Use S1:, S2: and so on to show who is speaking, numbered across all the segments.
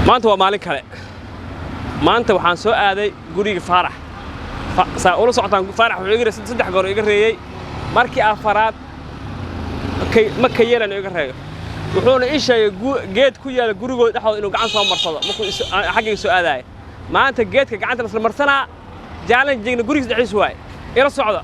S1: maanta waa maalin kale maanta waxaan soo aaday guriga Faarax saa ula socotaan Faarax wuxuu iga reeyay 3 goor iga reeyay markii afaraad ma ka yeelan iga reeyo wuxuuna ii sheegay geed ku yaala gurigooda dhaxdo inuu gacan soo marsado markuu xaqiiq soo aaday maanta geedka gacanta la marsanaa challenge-na guriga dhaxis waay ila socda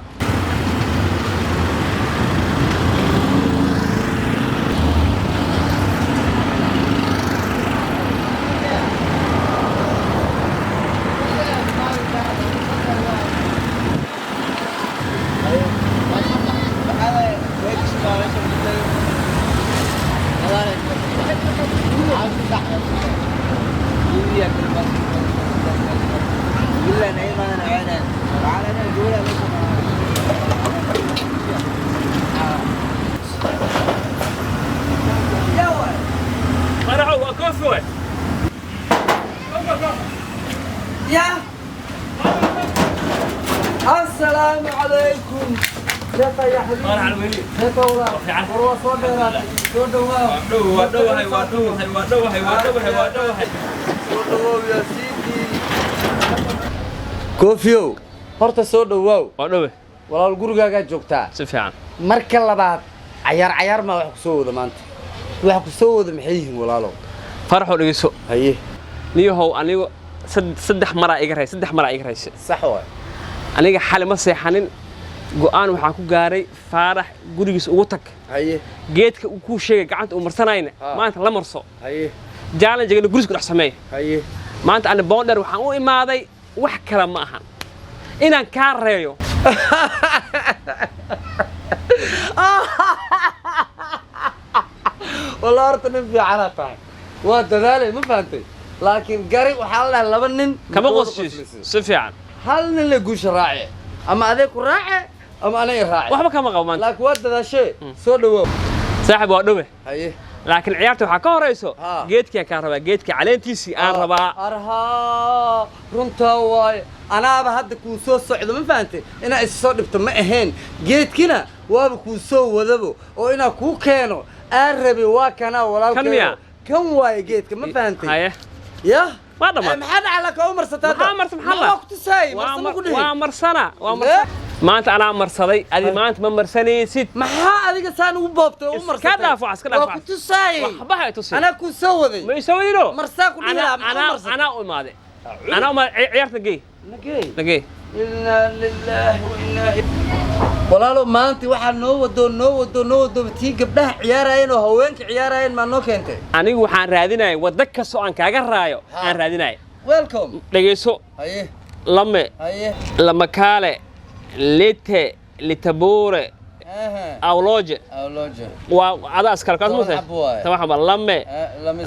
S2: السلام عليكم كيف يا حبيبي؟
S1: أنا على الولي
S2: كيف والله؟ والله صدق يا سيدي كوفيو horta soo dhawow
S1: waa dhawe
S2: walaal gurigaaga joogtaa
S1: si fiican
S2: marka labaad cayaar ma wax ku soo wada maanta wax ku soo wada maxay yihiin walaalow
S1: Faarax oo dhigeyso
S2: haye
S1: niyahow anigu saddex mara iga raysay
S2: sax waay
S1: aniga xal ma seexanin go'aan waxaan ku gaaray Faarax gurigiisa ugu tag
S2: haye
S1: geedka uu ku sheegay gacanta uu marsanayna maanta la marso
S2: haye
S1: challenge-ga guriga dhax sameey
S2: haye
S1: maanta aan bonder waxaan u imaaday wax kala ma ahan inaan ka reeyo
S2: والله horta nin fiican aad tahay waa dadaalay ma fahamtay laakiin gari waxa la dhahay laba nin
S1: kama qosjiis si fiican
S2: hal nin la guusha raaci ama adeeg ku raaci ama anay raaci
S1: waxba kama qabo maanta
S2: laakiin waa dadaashay soo dhawow
S1: saaxib waa dhawe
S2: haye
S1: laakiin ciyaarta waxa ka horeyso geedka ka rabaa geedka caleentiisi aan rabaa
S2: arha runta waay anaaba hadda ku soo socdo ma fahamtay ina is soo dhibto ma ahayn geedkina waaba ku soo wadabo oo ina ku keeno arabi waa kana walaalkay kan waay geedka ma fahamtay
S1: haye
S2: ya
S1: ما ضمن
S2: محل على كومر ستات
S1: ما مرس محل
S2: وقت ساي
S1: ومرسنا ما أنت أنا مرسلي هذه ما أنت مرسني ست
S2: ما هذيك سان وبابته ومرس
S1: كذا فاس كذا فاس
S2: وقت ساي
S1: وحبها تسوي
S2: أنا كنت سوي
S1: ما يسوي له
S2: مرساك
S1: أنا أقول ماذا أنا ما عيرت نجي
S2: إنا لله وإنا walaalo maanta waxa noo wado tii gabdhaha ciyaarayeen oo haweenka ciyaarayeen ma noo keentay
S1: anigu waxaan raadinayay wada ka soo aan kaaga raayo aan raadinayay
S2: welcome
S1: dhageyso
S2: haye
S1: lama kale lite litabure awloje waa adaas kala kaas muuse tawaxba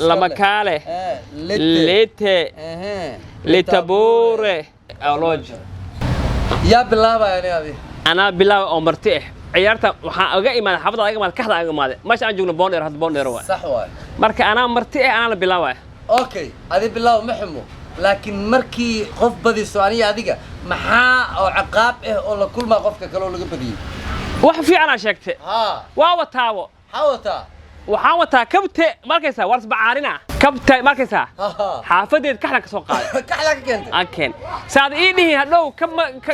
S1: lama kale lite litabure awloje
S2: يا بالله يعني
S1: أنا بالله أمرته عيارته وحاجة إيمان حفظ عليك مال كحد عليك ماله ماشي أنا جونا بوندر هاد بوندر هو
S2: صح واي
S1: مرك أنا أمرته أنا بالله واي
S2: أوكي هذه بالله محمو لكن مركي قف بدي السؤالية هذيك محا أو عقاب ولا كل ما قفك كلو لقى بدي
S1: وحفي أنا شكت واو
S2: حاوتا
S1: وحاوتا كبت مركزها ورس بعارنا كبت مركزها حافظت كحلك سوقات
S2: كحلك أنت
S1: أكين سعد إيديه هلو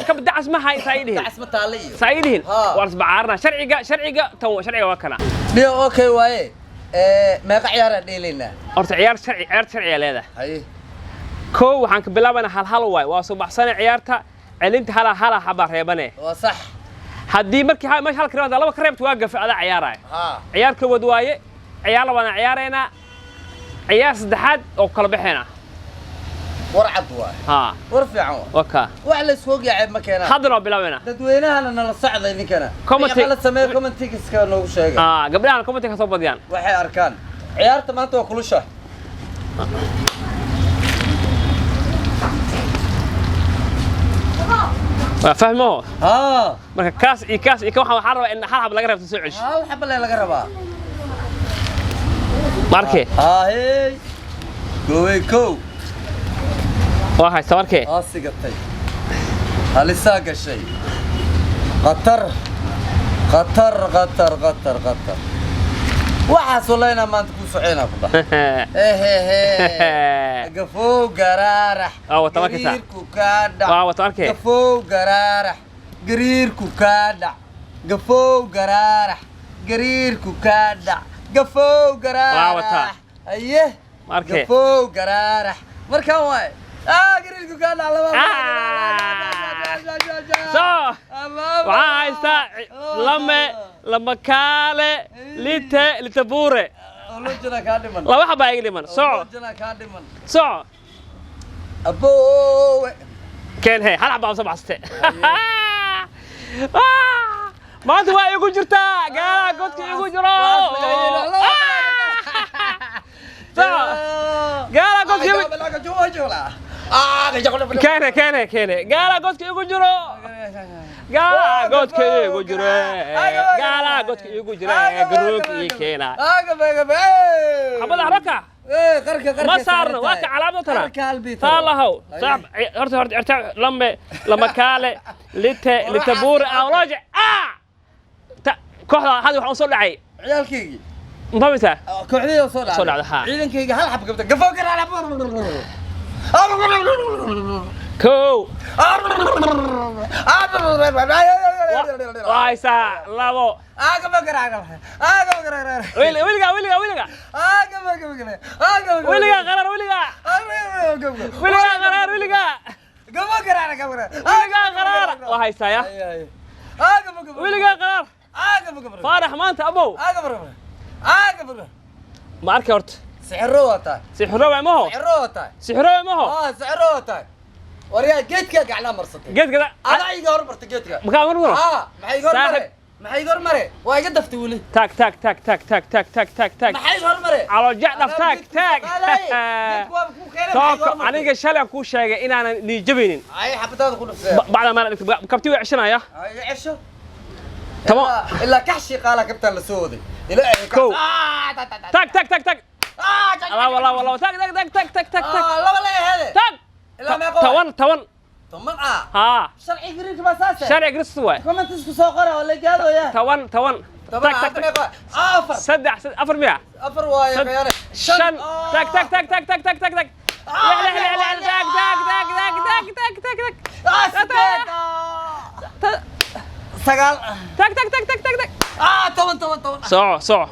S1: كم دعس ما هاي سعيدين
S2: دعس متعلي
S1: سعيدين ورس بعارنا شرعي تو شرعي وكنا
S2: ليه أوكي واي ما عيار ديلنا
S1: أرت عيار شرعي هذا
S2: هاي
S1: كو وحنك بلابنا هل واي وصبح سنة عيارتها علمت هلا حبار يبني
S2: وصح
S1: haddii markii meesha hal kareebta laba kareebta waa gafay ada ciyaaraay ciyaarka wad waaye ciyaar labana ciyaarayna ciyaar saddexaad oo kala bixina
S2: warcad waay war fiican
S1: waka
S2: wax la soo gaacay ma keenaa
S1: hadana bilaawena
S2: dadweynahana nala socday ninkana la sameeyo commentiska noogu sheega
S1: gabdhahan commentiga soo badiyaan
S2: waxay arkaan ciyaarta maanta waa kulusha
S1: فهموه marka kaas iyo waxa rabaa in hal hab laga reebto soo celish
S2: waxa bal laga rabaa
S1: markee
S2: hey go'ay ko
S1: waxa sawarkee
S2: asigatay halisa gashay qatar waxaas wallahi maanta ku soceena ku dhax قفو قرارح قريركو كادع قفو قرارح قريركو كادع قفو قرارح قريركو كادع قفو قرارح ايه قفو قرارح مركان واي قريركو كادع
S1: وعايزة لما كالي لتبوري لا واحد باقي لي من سو
S2: ابو
S1: كان هي هل عبا سبع ستة ما انت واقع يقول جرتا قال قلت يقول جرا قال قلت كان قال قلت يقول جرا قال قلت يقول جرا قال قلت يقول جرا قروك يكينا حبل حركة ما صارنا واقع علامة ترى طالع هو صعب ارتع لما كاله لتبور او راجع كوحدة هذه waxaan soo dhacay
S2: ciyalkaygi
S1: ma fahmaysaa
S2: kooxdii soo
S1: dhacday
S2: ciidankayga hal xab qabta gafo garaala
S1: كو وايسا لابو ويلقى قرار وهايسا يا ويلقى قرار فارح ما انت ابو ما اركي ورت
S2: سحروه
S1: ما هو سحروه ما هو
S2: سحروه وريا جيتك على مرصتي
S1: جيت كذا
S2: انا يقور مرت جيتك
S1: مكان مرة
S2: ما يقور مري واي قد فتولي
S1: تاك ما
S2: يقور مري
S1: على جعل تاك انا شالي كو شيغay inaan ni jabinin
S2: ay xabadaada ku dhufsay
S1: bacda ma kabti way cishanaya
S2: ay cisho
S1: tamam
S2: illa kaxshi qaala kabtan la sooday ila ay
S1: تاك والله تاك
S2: لا والله هذا
S1: تاك
S2: لا ما يقول طمن
S1: ها
S2: شرعي قريت باساسه
S1: شرعي قريت سوا
S2: كمان تسكو سو قرا ولا قادو يا
S1: تاك افر سدع افر ميا
S2: افر وايا يعني
S1: شن تاك لا
S2: سقال
S1: تاك
S2: طمن
S1: صع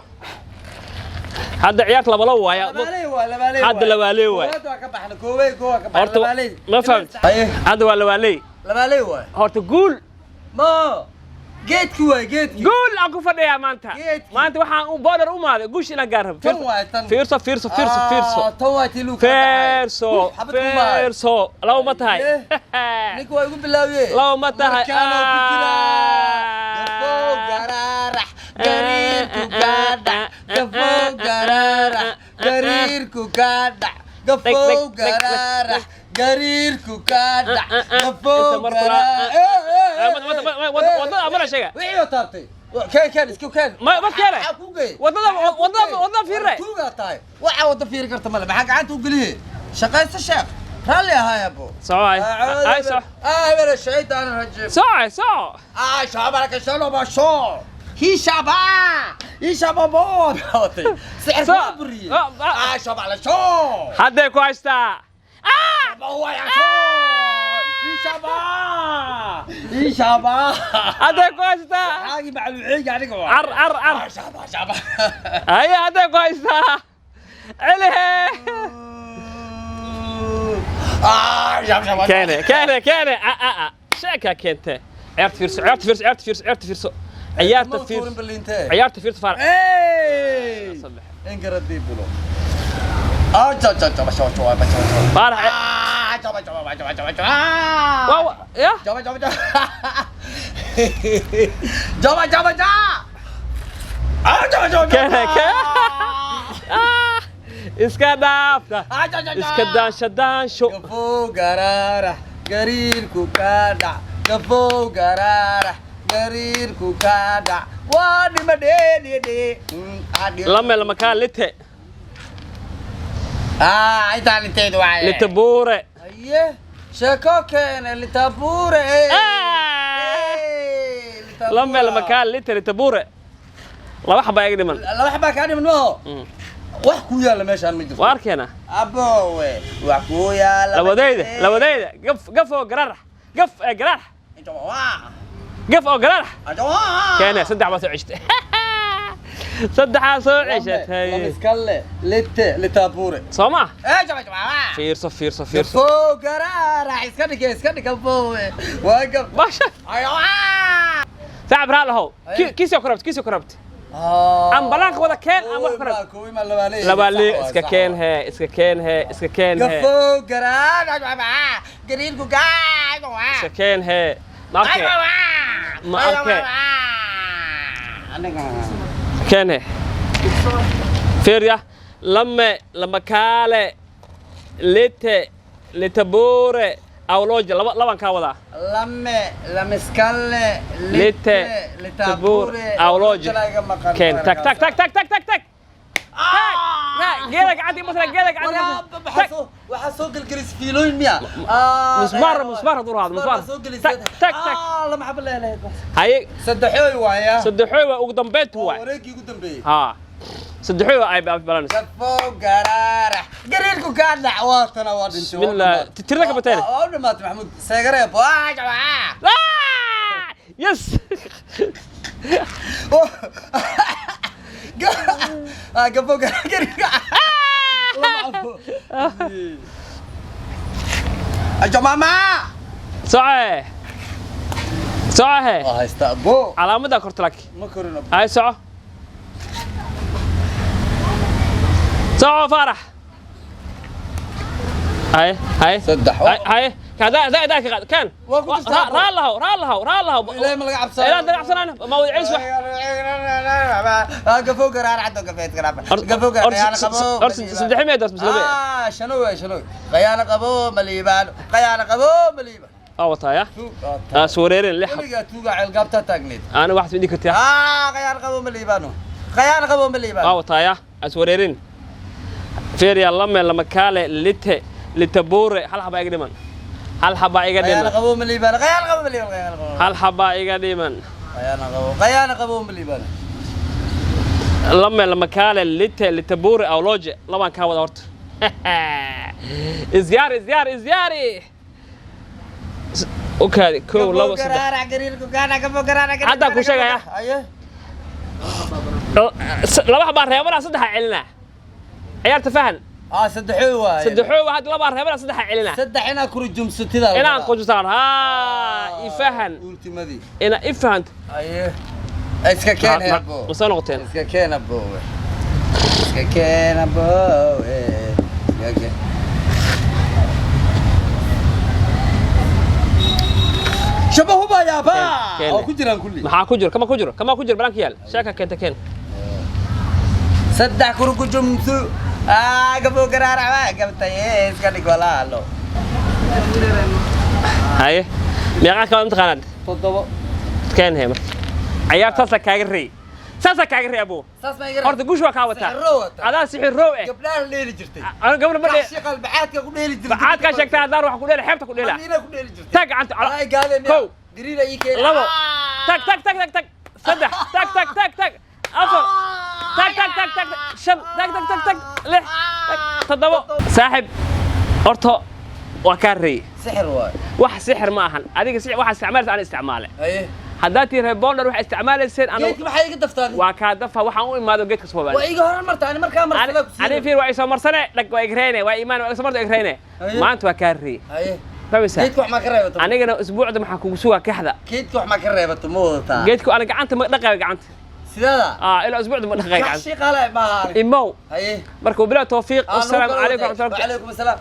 S1: هذا عياك لبلو وايا هذا لبالي واي ما فهمت هذا لبالي
S2: واي
S1: هورت قول
S2: ما جيتك واي جيتك
S1: قول اكو فديا مانتا waxaan u border u maaday guush ina gaarab fiirso
S2: tawati lu
S1: fiirso law ma tahay
S2: ninku way ugu bilaawiyay
S1: law ma tahay
S2: قريركو كادع قفو قرارح قريركو كادع قفو قرارح
S1: وضع أمر شيء
S2: ويعو طارتي كان اسكو كان
S1: ما كان وضع في الرأي
S2: توقع طاي وعا وضع في ركرت ملا ما حق عنتو قليه شقايس الشيخ رالي هاي يا ابو
S1: صاي هاي صح
S2: من الشيطان الرجيم
S1: صاي
S2: شابك شلو بشو هي شباب سعر صبري شاب على شو
S1: حد كويستا
S2: هو يا شو شباب
S1: هذا كويستا
S2: حاجي مع العيق عليك
S1: عر
S2: شباب
S1: هي هذا كويستا عليه
S2: شباب
S1: كان شاكا كنت عرفت فيرسو عيارت فيرس فارق
S2: صلح انقرد دي بلو فارق
S1: واو يا اسكا دافتا اسكا دان شو
S2: قفو قرارح قريركو كادع قفو قرارح قريركو كادع وادي مديني
S1: لما كان لته
S2: عيتان انتيد وعي
S1: لتبورة
S2: ايه شكوكين لتبورة
S1: لما كان لته لتبورة laba xaba iga dhiman
S2: laba xabaa kaa dhiman maaho wax ku yaala meeshaan ma jirto
S1: waa arkeena
S2: aboowe wax ku yaala
S1: labadayda gaf oo garaar gaf ee garaar gaf oo garaar keena saddex baa soo ceshtay saddex soo ceshatay
S2: iskalle litaabure
S1: sooma
S2: jaba
S1: fiirso
S2: foo garaar iska dhig aboowe waa gaf
S1: basha saab raalaho kiisoo korabta am balaanka wada keen am wax korab labaali iska keen he
S2: gafo garaar gariirku gaay
S1: iska keen he marke keen he feria lama kale litabore awlooja laban ka wada
S2: lamiskalle
S1: litabore awlooja keen tak geedak عندي مثلا geedak عندي
S2: waxa soo galgalis fiilooyin miya
S1: مسمار دور هذا مسمار تك
S2: lama xab leeyahay
S1: هاي
S2: saddexooy waaya
S1: saddexooy ugu dambeeyay waa
S2: wareegii ugu dambeeyay
S1: ha saddexooy ay balance
S2: gafo garaar gariirku ka dhacwaatana waa dhinto
S1: bismillah tirada ka batay
S2: oo dhamaat maxamuud seegaree baa jabaa
S1: yes
S2: gafo gariirka ajo mama صعه هايستا ابو
S1: علامتها كرتلك
S2: ما كورنا
S1: هاي صعه فرح هاي
S2: صدح
S1: هاي كذا كان را الله
S2: لا ما لقى عبسان
S1: لا ده عبسان انا ما ودعيش واحد
S2: قفو قرار عنده قفيت قفو قرار يا قبو
S1: صدحي ما يدرس مسلمين
S2: شنو قيانا قبو مليبان
S1: وطايا سوريرين اللي
S2: حق توقع القبطه تقليد
S1: انا واحد مني كنت
S2: قيانا قبو مليبان
S1: وطايا سوريرين فيري الله لما كاله لتبور هل حبا يقدمن هل
S2: قبو مليبان
S1: هل حبا يقدمن
S2: قيانا قبو مليبان
S1: لما كاله لتبور او لوجه لما كان ودا horta ازياري اوكي كو لو هذا كو شيغايا لaba xabaa reebana saddex celina ciyaarta fahan saddexoo had laba reebana saddex celina
S2: saddex ina ku jumsatida
S1: inaan qojusaan ifahan
S2: ultimadii
S1: ina ifahant
S2: iska keen abo
S1: soo noqoteen
S2: iska keen abo شبهوا با يا با او كجيران كلي
S1: ما كما كجير بلانك يال شاكا كنت كين
S2: صدح كركو جمسو قبو قرارع قبتي اسكا دغولا لو
S1: هاي ميقا كم تقاناد
S2: تضبو
S1: كين هيم عيارتاس كاغري ساسا كاغري ابو
S2: ساس ما يغري
S1: horta guush waa ka wata adaa sixir roow eh
S2: gabdhaha leeli jirtay
S1: ana gabdhaha ma dheer
S2: shiiqal bacaadka ku dheeli jirtay
S1: bacaadka sheegtay adaan wax ku dheelay xeebta ku dheelay
S2: aniina ku dheeli jirtay
S1: tag gacanta
S2: ay gaadeen
S1: kow
S2: gariira ii keen
S1: labo tag saddex tag afar tag shan tag lix toddoba saaxib horta waa ka reey
S2: sixir waay
S1: wax sixir ma ahan adiga sixir waxa isticmaalay aan isticmaalay
S2: aye
S1: haddaad tii bonder wax isticmaalayseen
S2: anu geedka maxay iga daftaan
S1: waa ka dafa waxaan u imaado geedka soo baa
S2: waa iga horan martaan markaa marsada ku
S1: ani fiir waa isoo marsane dhag waa igreene waa iimaan waa isoo mardo igreene maanta waa ka reey
S2: aye
S1: فهمت
S2: geedka wax ma ka reebato
S1: anigana usbuucda maxaa kugu sugaa kaxda
S2: geedka wax ma ka reebato ma wadataa
S1: geedku ana gacanta ma dhaqay gacanta
S2: sidada
S1: ila usbuucda ma dhaqay gacanta
S2: shiiqale ma
S1: imow
S2: aye
S1: markuu bilaa tawfiiq assalamu alaykum wa rahmatullahi
S2: wa alaykum assalam